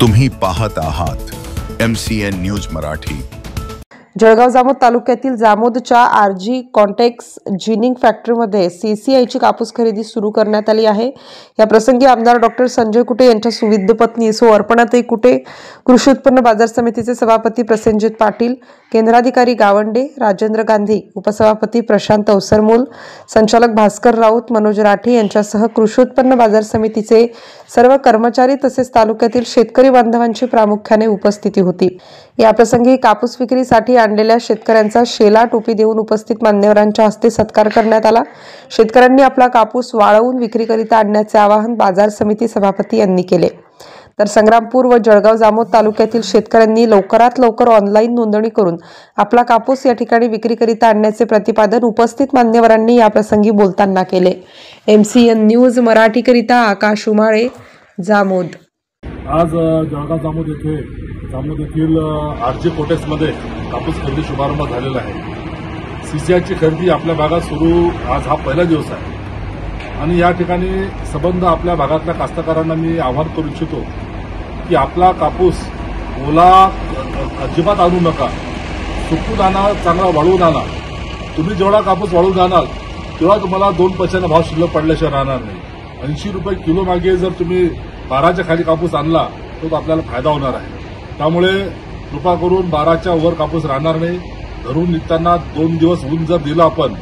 तुम्ही पाहत आहात MCN न्यूज मराठी। जळगाव जामोद तालुक्यातील जामोदच्या आरजी कॉन्टेक्स जिनिंग फॅक्टरीमध्ये CCIची कापूस खरेदी सुरू करण्यात आली आहे। या प्रसंगी आमदार डॉक्टर संजय कुटे यांच्या सुविद्य पत्नी सो अर्पणाताई कुटे, कृषी उत्पन्न बाजार समितीचे सभापती प्रसेनजित पाटील, केंद्राधिकारी गावंडे, राजेंद्र गांधी, उपसभापती प्रशांत अवसरमूल, संचालक भास्कर राऊत, मनोज राठी यांच्यासह कृषी उत्पन्न बाजार समितीचे सर्व कर्मचारी तसेच तालुक्यातील शेतकरी बांधवांची प्रामुख्याने उपस्थिती होती। या प्रसंगी कापूस विक्रीसाठी आणलेल्या शेतकऱ्यांचा शेला टोपी देऊन उपस्थित मान्यवरांच्या हस्ते सत्कार करण्यात आला। शेतकऱ्यांनी आपला कापूस वाळवून विक्रीकरिता आणण्याचे आवाहन बाजार समिती सभापती यांनी केले। तर संग्रामपूर व जळगाव जामोद तालुक्यातील शेतकऱ्यांनी लवकरात लवकर ऑनलाईन नोंदणी करून आपला कापूस या ठिकाणी विक्रीकरिता आणण्याचे प्रतिपादन उपस्थित मान्यवरांनी या प्रसंगी बोलताना केले। MCN न्यूज मराठीकरिता आकाश उमाळे, जामोद। आज जळगाव जामोद येथील आरजी कॉन्टेक्समध्ये कापूस खरेदी शुभारंभ झालेला आहे। CCIची खरेदी आपल्या भागात सुरू आज हा पहिला दिवस आहे आणि या ठिकाणी संबंध आपल्या भागातल्या कास्तकारांना मी आवाहन करू इच्छितो की आपला कापूस ओला अजिबात आणू नका, सुकून आणा, चांगला वाळवून आणा। तुम्ही जेवढा कापूस वाळवून आणाल तेव्हा तुम्हाला 2 पैशांना भाव शिल्लक पडल्याशिवाय राहणार नाही। 80 रुपये किलो मागे जर तुम्ही 12च्या खाली कापूस आणला तो आपल्याला फायदा होणार आहे। त्यामुळे कृपा करून 12च्या वर कापूस राहणार नाही। घरून निघताना 2 दिवस ऊन जर दिलं, आपण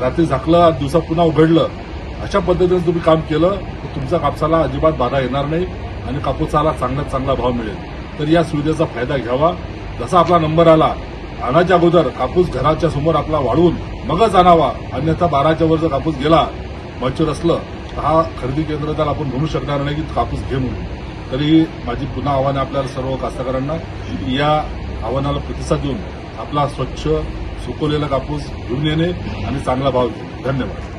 रात्री झाकलं, दिवसा पुन्हा उघडलं, अशा पद्धतीने तुम्ही काम केलं तर तुमच्या कापसाला अजिबात बाधा येणार नाही आणि कापूसाला चांगल्यात चांगला भाव मिळेल। तर या सुविधेचा फायदा घ्यावा। जसा आपला नंबर आला, आणाच्या अगोदर कापूस घराच्या समोर आपला वाळवून मगच आणावा, अन्यथा 12च्या वर जर कापूस गेला, मॅच्युअर असलं तर हा खरेदी केंद्र त्याला आपण म्हणू शकणार नाही की कापूस घे म्हणून। तरी माझी पुन्हा आव्हान आहे आपल्या सर्व कास्तकारांना, या आव्हानाला प्रतिसाद देऊन आपला स्वच्छ सुकवलेला कापूस घेऊन येणे आणि चांगला भाव देणे। धन्यवाद।